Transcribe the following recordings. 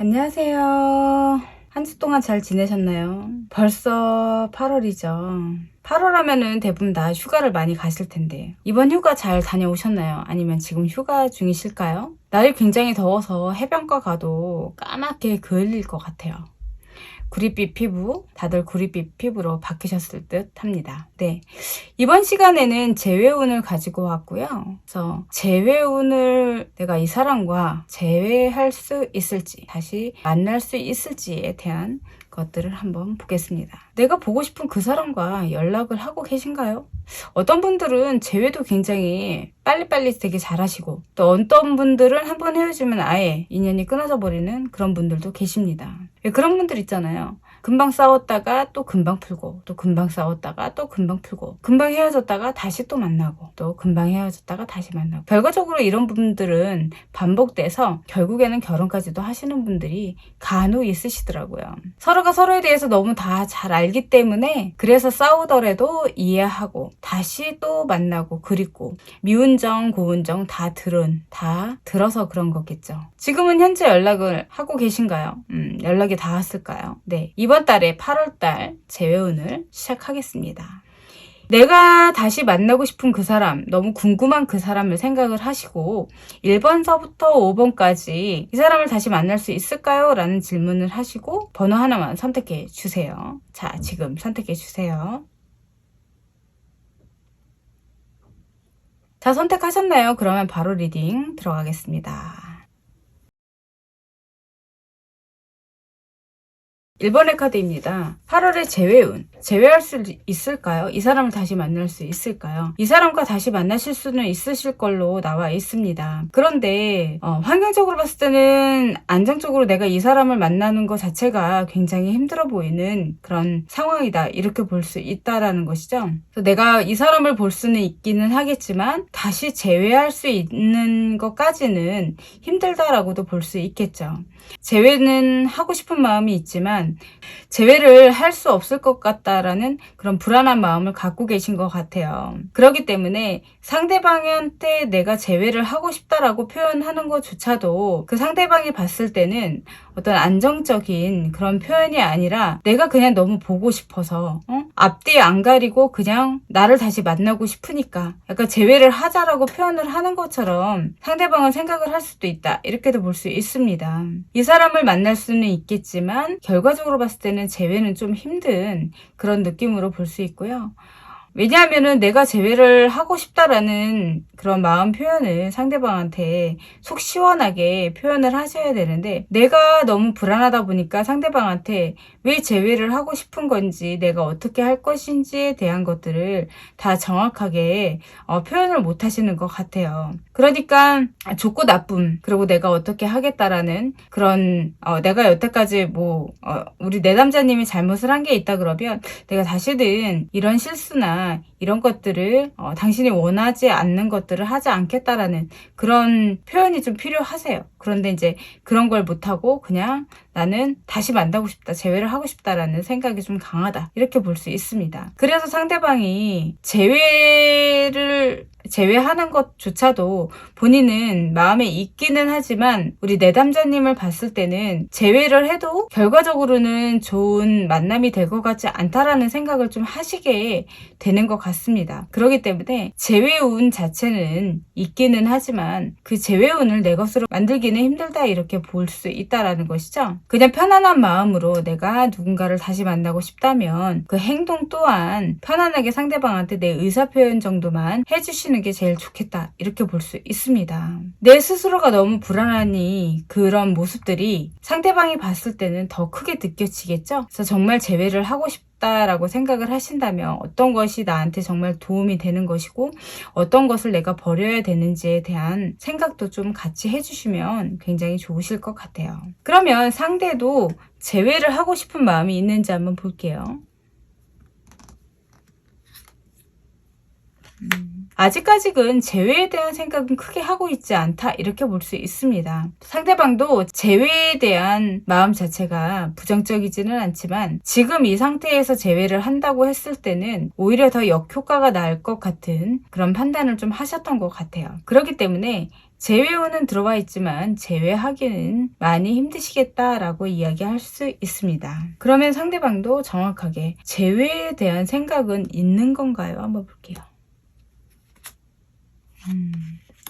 안녕하세요. 한 주 동안 잘 지내셨나요? 벌써 8월이죠. 8월 하면은 대부분 다 휴가를 많이 가실 텐데 이번 휴가 잘 다녀오셨나요? 아니면 지금 휴가 중이실까요? 날이 굉장히 더워서 해변가 가도 까맣게 그을릴 것 같아요. 구릿빛 피부, 다들 구릿빛 피부로 바뀌셨을 듯 합니다. 네. 이번 시간에는 재회운을 가지고 왔고요. 그래서 재회운을 내가 이 사람과 재회할 수 있을지, 다시 만날 수 있을지에 대한 것들을 한번 보겠습니다. 내가 보고 싶은 그 사람과 연락을 하고 계신가요? 어떤 분들은 재회도 굉장히 빨리빨리 되게 잘하시고, 또 어떤 분들은 한번 헤어지면 아예 인연이 끊어져 버리는 그런 분들도 계십니다. 그런 분들 있잖아요. 금방 싸웠다가 또 금방 풀고, 또 금방 싸웠다가 또 금방 풀고, 금방 헤어졌다가 다시 또 만나고, 또 금방 헤어졌다가 다시 만나고. 결과적으로 이런 분들은 반복돼서 결국에는 결혼까지도 하시는 분들이 간혹 있으시더라고요. 서로가 서로에 대해서 너무 다 잘 알기 때문에 그래서 싸우더라도 이해하고 다시 또 만나고 그립고 미운 정 고운 정 다 들어서 그런 거겠죠. 지금은 현재 연락을 하고 계신가요? 연락이 닿았을까요? 네, 이번 달에 8월달 재회운을 시작하겠습니다. 내가 다시 만나고 싶은 그 사람, 너무 궁금한 그 사람을 생각을 하시고 1번서부터 5번까지 이 사람을 다시 만날 수 있을까요? 라는 질문을 하시고 번호 하나만 선택해 주세요. 자, 지금 선택해 주세요. 자, 선택하셨나요? 그러면 바로 리딩 들어가겠습니다. 1번의 카드입니다. 8월의 재회운. 재회할 수 있을까요? 이 사람을 다시 만날 수 있을까요? 이 사람과 다시 만나실 수는 있으실 걸로 나와 있습니다. 그런데 환경적으로 봤을 때는 안정적으로 내가 이 사람을 만나는 것 자체가 굉장히 힘들어 보이는 그런 상황이다. 이렇게 볼 수 있다라는 것이죠. 그래서 내가 이 사람을 볼 수는 있기는 하겠지만 다시 재회할 수 있는 것까지는 힘들다라고도 볼 수 있겠죠. 재회는 하고 싶은 마음이 있지만 재회를 할 수 없을 것 같다라는 그런 불안한 마음을 갖고 계신 것 같아요. 그렇기 때문에 상대방한테 내가 재회를 하고 싶다라고 표현하는 것조차도 그 상대방이 봤을 때는 어떤 안정적인 그런 표현이 아니라 내가 그냥 너무 보고 싶어서 앞뒤 안 가리고 그냥 나를 다시 만나고 싶으니까 약간 재회를 하자라고 표현을 하는 것처럼 상대방은 생각을 할 수도 있다. 이렇게도 볼 수 있습니다. 이 사람을 만날 수는 있겠지만 결과적으로 봤을 때는 재회는 좀 힘든 그런 느낌으로 볼 수 있고요. 왜냐하면은 내가 재회를 하고 싶다라는 그런 마음 표현을 상대방한테 속 시원하게 표현을 하셔야 되는데 내가 너무 불안하다 보니까 상대방한테 왜 재회를 하고 싶은 건지 내가 어떻게 할 것인지에 대한 것들을 다 정확하게 표현을 못 하시는 것 같아요. 그러니까 좋고 나쁨 그리고 내가 어떻게 하겠다라는 그런 내가 여태까지 우리 내담자님이 잘못을 한 게 있다 그러면 내가 다시는 이런 실수나 이런 것들을 당신이 원하지 않는 것들을 하지 않겠다라는 그런 표현이 좀 필요하세요. 그런데 이제 그런 걸 못하고 그냥 나는 다시 만나고 싶다, 재회를 하고 싶다라는 생각이 좀 강하다. 이렇게 볼 수 있습니다. 그래서 상대방이 재회하는 것조차도 본인은 마음에 있기는 하지만 우리 내담자님을 봤을 때는 재회를 해도 결과적으로는 좋은 만남이 될 것 같지 않다라는 생각을 좀 하시게 되는 것 같습니다. 그렇기 때문에 재회운 자체는 있기는 하지만 그 재회운을 내 것으로 만들기는 힘들다 이렇게 볼 수 있다라는 것이죠. 그냥 편안한 마음으로 내가 누군가를 다시 만나고 싶다면 그 행동 또한 편안하게 상대방한테 내 의사표현 정도만 해주시는 게 제일 좋겠다 이렇게 볼 수 있습니다. 내 스스로가 너무 불안하니 그런 모습들이 상대방이 봤을 때는 더 크게 느껴지겠죠. 그래서 정말 재회를 하고 싶다라고 생각을 하신다면 어떤 것이 나한테 정말 도움이 되는 것이고 어떤 것을 내가 버려야 되는지에 대한 생각도 좀 같이 해주시면 굉장히 좋으실 것 같아요. 그러면 상대도 재회를 하고 싶은 마음이 있는지 한번 볼게요. 아직까지는 재회에 대한 생각은 크게 하고 있지 않다 이렇게 볼 수 있습니다. 상대방도 재회에 대한 마음 자체가 부정적이지는 않지만 지금 이 상태에서 재회를 한다고 했을 때는 오히려 더 역효과가 날 것 같은 그런 판단을 좀 하셨던 것 같아요. 그렇기 때문에 제외운은 들어와 있지만 제외하기는 많이 힘드시겠다라고 이야기할 수 있습니다. 그러면 상대방도 정확하게 제외에 대한 생각은 있는 건가요? 한번 볼게요.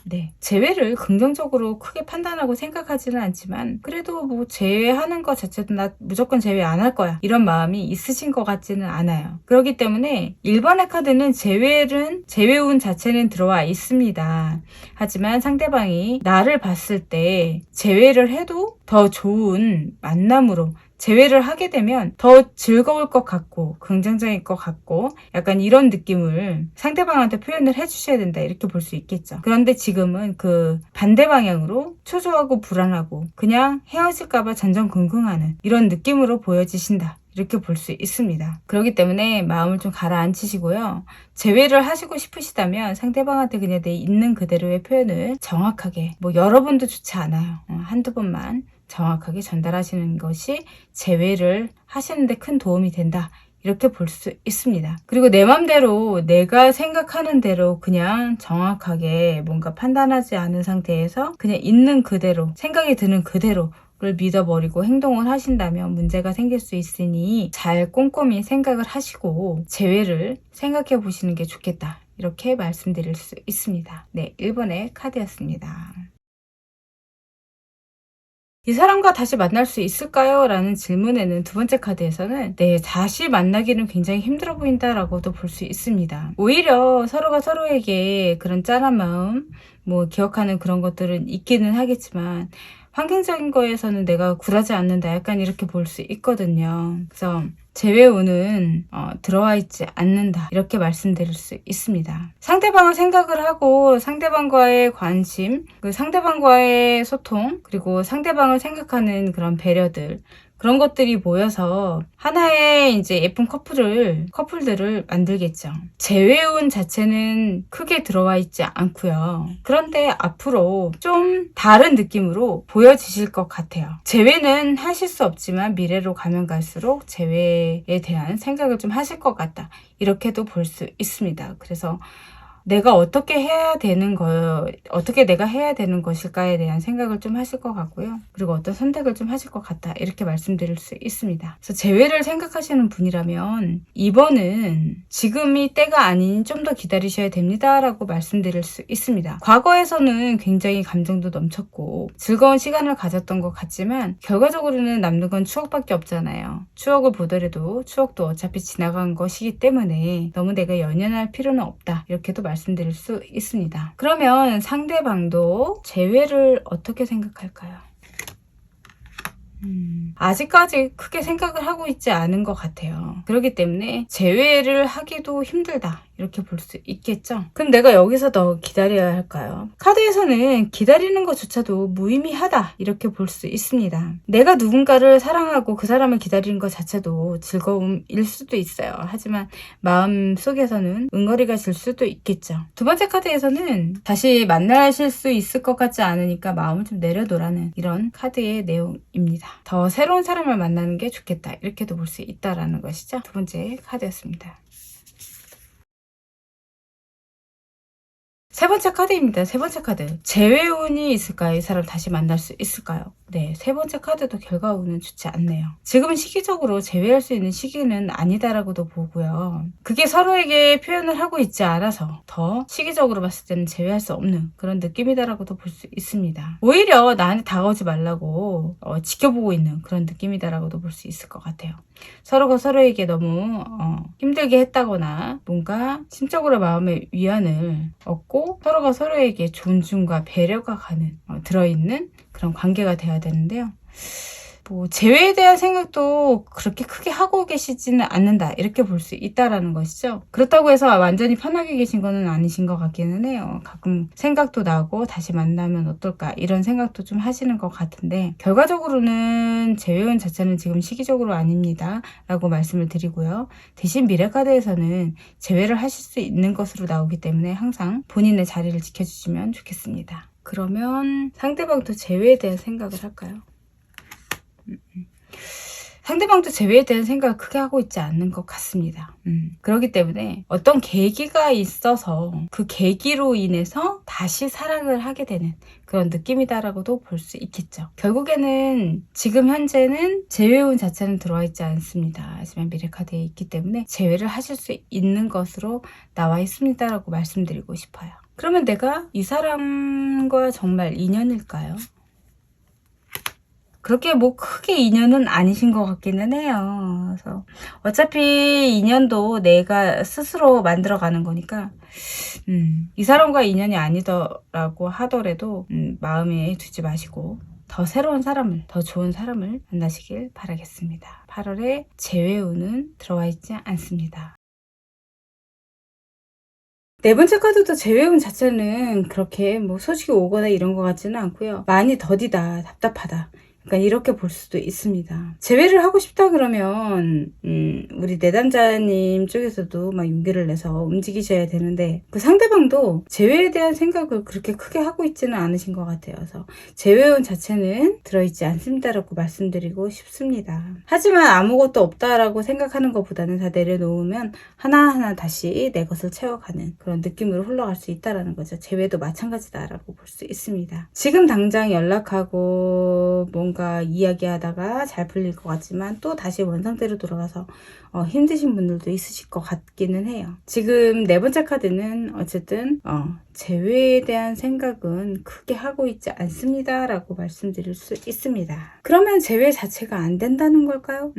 네, 제외를 긍정적으로 크게 판단하고 생각하지는 않지만 그래도 뭐 제외하는 것 자체도 나 무조건 제외 안 할 거야 이런 마음이 있으신 것 같지는 않아요. 그렇기 때문에 1번의 카드는 제외운 자체는 들어와 있습니다. 하지만 상대방이 나를 봤을 때 제외를 해도 더 좋은 만남으로 제외를 하게 되면 더 즐거울 것 같고 긍정적일 것 같고 약간 이런 느낌을 상대방한테 표현을 해주셔야 된다 이렇게 볼 수 있겠죠. 그런데 지금은 그 반대 방향으로 초조하고 불안하고 그냥 헤어질까봐 전전긍긍하는 이런 느낌으로 보여지신다. 이렇게 볼 수 있습니다. 그렇기 때문에 마음을 좀 가라앉히시고요. 제외를 하시고 싶으시다면 상대방한테 그냥 내 있는 그대로의 표현을 정확하게 뭐 여러 번도 좋지 않아요. 한두 번만 정확하게 전달하시는 것이 제외를 하시는데 큰 도움이 된다. 이렇게 볼 수 있습니다. 그리고 내 맘대로 내가 생각하는 대로 그냥 정확하게 뭔가 판단하지 않은 상태에서 그냥 있는 그대로 생각이 드는 그대로 를 믿어버리고 행동을 하신다면 문제가 생길 수 있으니 잘 꼼꼼히 생각을 하시고 제외를 생각해 보시는 게 좋겠다. 이렇게 말씀드릴 수 있습니다. 네, 1번의 카드였습니다. 이 사람과 다시 만날 수 있을까요? 라는 질문에는 두 번째 카드에서는 네, 다시 만나기는 굉장히 힘들어 보인다라고도 볼 수 있습니다. 오히려 서로가 서로에게 그런 짠한 마음, 뭐 기억하는 그런 것들은 있기는 하겠지만 환경적인 거에서는 내가 굴하지 않는다. 약간 이렇게 볼 수 있거든요. 그래서 제외운은 들어와 있지 않는다. 이렇게 말씀드릴 수 있습니다. 상대방을 생각을 하고 상대방과의 관심, 그 상대방과의 소통, 그리고 상대방을 생각하는 그런 배려들 그런 것들이 모여서 하나의 이제 예쁜 커플들을 만들겠죠. 제외운 자체는 크게 들어와 있지 않고요. 그런데 앞으로 좀 다른 느낌으로 보여지실 것 같아요. 제외는 하실 수 없지만 미래로 가면 갈수록 제외에 대한 생각을 좀 하실 것 같다. 이렇게도 볼 수 있습니다. 그래서 내가 어떻게 내가 해야 되는 것일까에 대한 생각을 좀 하실 것 같고요. 그리고 어떤 선택을 좀 하실 것 같다. 이렇게 말씀드릴 수 있습니다. 그래서 재회를 생각하시는 분이라면 2번은 지금이 때가 아닌 좀 더 기다리셔야 됩니다. 라고 말씀드릴 수 있습니다. 과거에서는 굉장히 감정도 넘쳤고 즐거운 시간을 가졌던 것 같지만 결과적으로는 남는 건 추억밖에 없잖아요. 추억을 보더라도 추억도 어차피 지나간 것이기 때문에 너무 내가 연연할 필요는 없다. 이렇게도 말씀드릴 수 있습니다. 그러면 상대방도 재회를 어떻게 생각할까요? 아직까지 크게 생각을 하고 있지 않은 것 같아요. 그렇기 때문에 재회를 하기도 힘들다. 이렇게 볼 수 있겠죠? 그럼 내가 여기서 더 기다려야 할까요? 카드에서는 기다리는 것조차도 무의미하다. 이렇게 볼 수 있습니다. 내가 누군가를 사랑하고 그 사람을 기다리는 것 자체도 즐거움일 수도 있어요. 하지만 마음 속에서는 응어리가 질 수도 있겠죠. 두 번째 카드에서는 다시 만나실 수 있을 것 같지 않으니까 마음을 좀 내려놓으라는 이런 카드의 내용입니다. 더 새로운 사람을 만나는 게 좋겠다. 이렇게도 볼 수 있다라는 것이죠. 두 번째 카드였습니다. 세 번째 카드입니다. 세 번째 카드. 재회운이 있을까요? 이 사람 다시 만날 수 있을까요? 네, 세 번째 카드도 결과운은 좋지 않네요. 지금은 시기적으로 재회할 수 있는 시기는 아니다라고도 보고요. 그게 서로에게 표현을 하고 있지 않아서 더 시기적으로 봤을 때는 재회할 수 없는 그런 느낌이다라고도 볼 수 있습니다. 오히려 나한테 다가오지 말라고 지켜보고 있는 그런 느낌이다라고도 볼 수 있을 것 같아요. 서로가 서로에게 너무 힘들게 했다거나 뭔가 심적으로 마음의 위안을 얻고 서로가 서로에게 존중과 배려가 가는 들어있는 그런 관계가 돼야 되는데요. 뭐 재회에 대한 생각도 그렇게 크게 하고 계시지는 않는다 이렇게 볼 수 있다라는 것이죠. 그렇다고 해서 완전히 편하게 계신 거는 아니신 것 같기는 해요. 가끔 생각도 나고 다시 만나면 어떨까 이런 생각도 좀 하시는 것 같은데 결과적으로는 재회운 자체는 지금 시기적으로 아닙니다 라고 말씀을 드리고요. 대신 미래카드에서는 재회를 하실 수 있는 것으로 나오기 때문에 항상 본인의 자리를 지켜주시면 좋겠습니다. 그러면 상대방도 재회에 대한 생각을 할까요? 상대방도 제외에 대한 생각을 크게 하고 있지 않는 것 같습니다. 그렇기 때문에 어떤 계기가 있어서 그 계기로 인해서 다시 사랑을 하게 되는 그런 느낌이다라고도 볼 수 있겠죠. 결국에는 지금 현재는 제외운 자체는 들어와 있지 않습니다. 하지만 미래카드에 있기 때문에 제외를 하실 수 있는 것으로 나와 있습니다라고 말씀드리고 싶어요. 그러면 내가 이 사람과 정말 인연일까요? 그렇게 뭐 크게 인연은 아니신 것 같기는 해요. 그래서 어차피 인연도 내가 스스로 만들어가는 거니까 이 사람과 인연이 아니더라고 하더라도 마음에 두지 마시고 더 새로운 사람을, 더 좋은 사람을 만나시길 바라겠습니다. 8월에 재회운은 들어와 있지 않습니다. 네 번째 카드도 재회운 자체는 그렇게 뭐 소식이 오거나 이런 것 같지는 않고요. 많이 더디다, 답답하다. 약간 이렇게 볼 수도 있습니다. 재회를 하고 싶다 그러면 우리 내담자님 쪽에서도 막 용기를 내서 움직이셔야 되는데 그 상대방도 재회에 대한 생각을 그렇게 크게 하고 있지는 않으신 것 같아요. 그래서 재회운 자체는 들어있지 않습니다라고 말씀드리고 싶습니다. 하지만 아무것도 없다라고 생각하는 것보다는 다 내려놓으면 하나하나 다시 내 것을 채워가는 그런 느낌으로 흘러갈 수 있다는 거죠. 재회도 마찬가지다라고 볼 수 있습니다. 지금 당장 연락하고 뭔가 이야기하다가 잘 풀릴 것 같지만 또 다시 원상태로 돌아가서 힘드신 분들도 있으실 것 같기는 해요. 지금 네 번째 카드는 어쨌든 재회에 대한 생각은 크게 하고 있지 않습니다 라고 말씀드릴 수 있습니다. 그러면 재회 자체가 안 된다는 걸까요?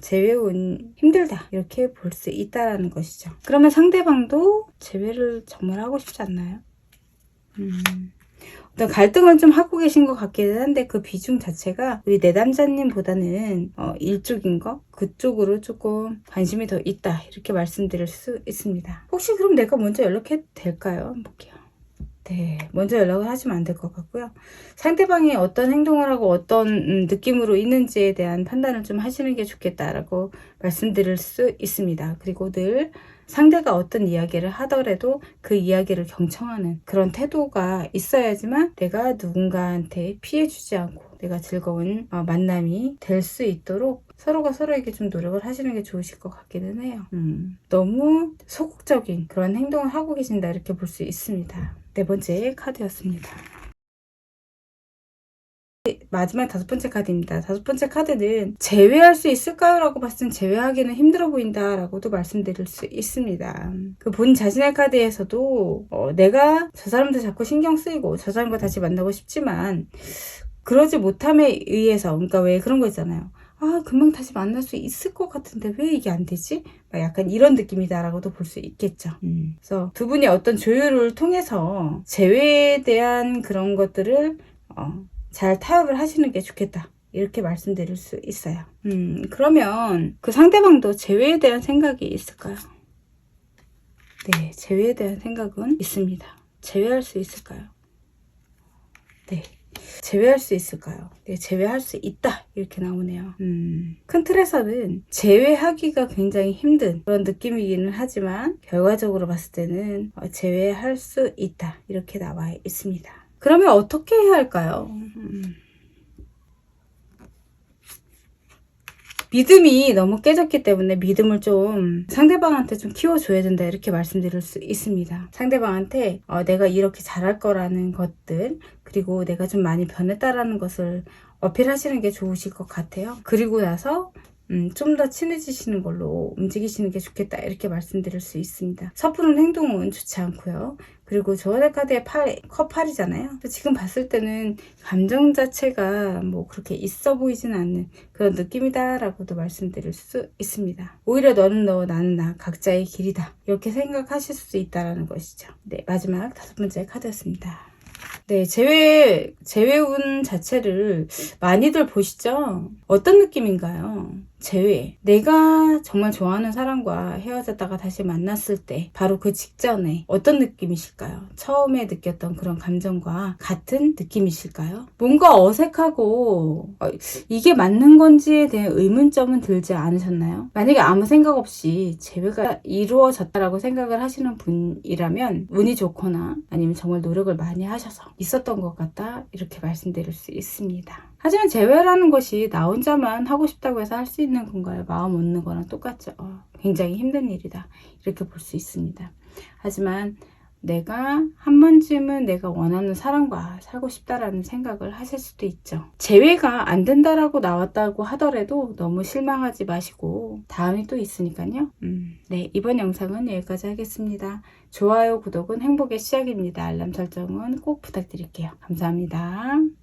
재회운 힘들다 이렇게 볼 수 있다는 것이죠. 그러면 상대방도 재회를 정말 하고 싶지 않나요? 어떤 갈등은 좀 하고 계신 것 같기는 한데 그 비중 자체가 우리 내담자님보다는 일쪽인 거 그쪽으로 조금 관심이 더 있다 이렇게 말씀드릴 수 있습니다. 혹시 그럼 내가 먼저 연락해도 될까요? 한번 볼게요. 네, 먼저 연락을 하시면 안 될 것 같고요. 상대방이 어떤 행동을 하고 어떤 느낌으로 있는지에 대한 판단을 좀 하시는 게 좋겠다라고 말씀드릴 수 있습니다. 그리고 늘 상대가 어떤 이야기를 하더라도 그 이야기를 경청하는 그런 태도가 있어야지만 내가 누군가한테 피해주지 않고 내가 즐거운 만남이 될 수 있도록 서로가 서로에게 좀 노력을 하시는 게 좋으실 것 같기는 해요. 너무 소극적인 그런 행동을 하고 계신다 이렇게 볼 수 있습니다. 네 번째 카드였습니다. 마지막 다섯 번째 카드입니다. 다섯 번째 카드는 제외할 수 있을까요? 라고 봤을 땐 제외하기는 힘들어 보인다 라고도 말씀드릴 수 있습니다. 그 본인 자신의 카드에서도 내가 저 사람들 자꾸 신경 쓰이고 저 사람과 다시 만나고 싶지만 그러지 못함에 의해서 그러니까 왜 그런 거 있잖아요. 금방 다시 만날 수 있을 것 같은데 왜 이게 안 되지? 약간 이런 느낌이다라고도 볼 수 있겠죠. 그래서 두 분이 어떤 조율을 통해서 재회에 대한 그런 것들을 잘 타협을 하시는 게 좋겠다. 이렇게 말씀드릴 수 있어요. 그러면 그 상대방도 재회에 대한 생각이 있을까요? 네, 재회에 대한 생각은 있습니다. 제외할 수 있을까요? 네. 제외할 수 있을까요? 네, 제외할 수 있다 이렇게 나오네요. 큰 틀에서는 제외하기가 굉장히 힘든 그런 느낌이기는 하지만 결과적으로 봤을 때는 제외할 수 있다 이렇게 나와 있습니다. 그러면 어떻게 해야 할까요? 믿음이 너무 깨졌기 때문에 믿음을 좀 상대방한테 좀 키워줘야 된다 이렇게 말씀드릴 수 있습니다. 상대방한테 내가 이렇게 잘할 거라는 것들 그리고 내가 좀 많이 변했다라는 것을 어필하시는 게 좋으실 것 같아요. 그리고 나서 좀 더 친해지시는 걸로 움직이시는 게 좋겠다 이렇게 말씀드릴 수 있습니다. 섣부른 행동은 좋지 않고요. 그리고 조언의 카드의 컵 8이잖아요. 지금 봤을 때는 감정 자체가 뭐 그렇게 있어 보이진 않는 그런 느낌이다 라고도 말씀드릴 수 있습니다. 오히려 너는 너 나는 나 각자의 길이다 이렇게 생각하실 수 있다는 것이죠. 네, 마지막 다섯 번째 카드였습니다. 네, 재회운 자체를 많이들 보시죠? 어떤 느낌인가요? 재회. 내가 정말 좋아하는 사람과 헤어졌다가 다시 만났을 때 바로 그 직전에 어떤 느낌이실까요? 처음에 느꼈던 그런 감정과 같은 느낌이실까요? 뭔가 어색하고 이게 맞는 건지에 대한 의문점은 들지 않으셨나요? 만약에 아무 생각 없이 재회가 이루어졌다라고 생각을 하시는 분이라면 운이 좋거나 아니면 정말 노력을 많이 하셔서 있었던 것 같다 이렇게 말씀드릴 수 있습니다. 하지만 재회라는 것이 나 혼자만 하고 싶다고 해서 할 수 있는 있는 건가요? 마음 얻는 거랑 똑같죠. 굉장히 힘든 일이다. 이렇게 볼 수 있습니다. 하지만 내가 한 번쯤은 내가 원하는 사람과 살고 싶다라는 생각을 하실 수도 있죠. 재회가 안 된다라고 나왔다고 하더라도 너무 실망하지 마시고 다음이 또 있으니까요. 네, 이번 영상은 여기까지 하겠습니다. 좋아요, 구독은 행복의 시작입니다. 알람 설정은 꼭 부탁드릴게요. 감사합니다.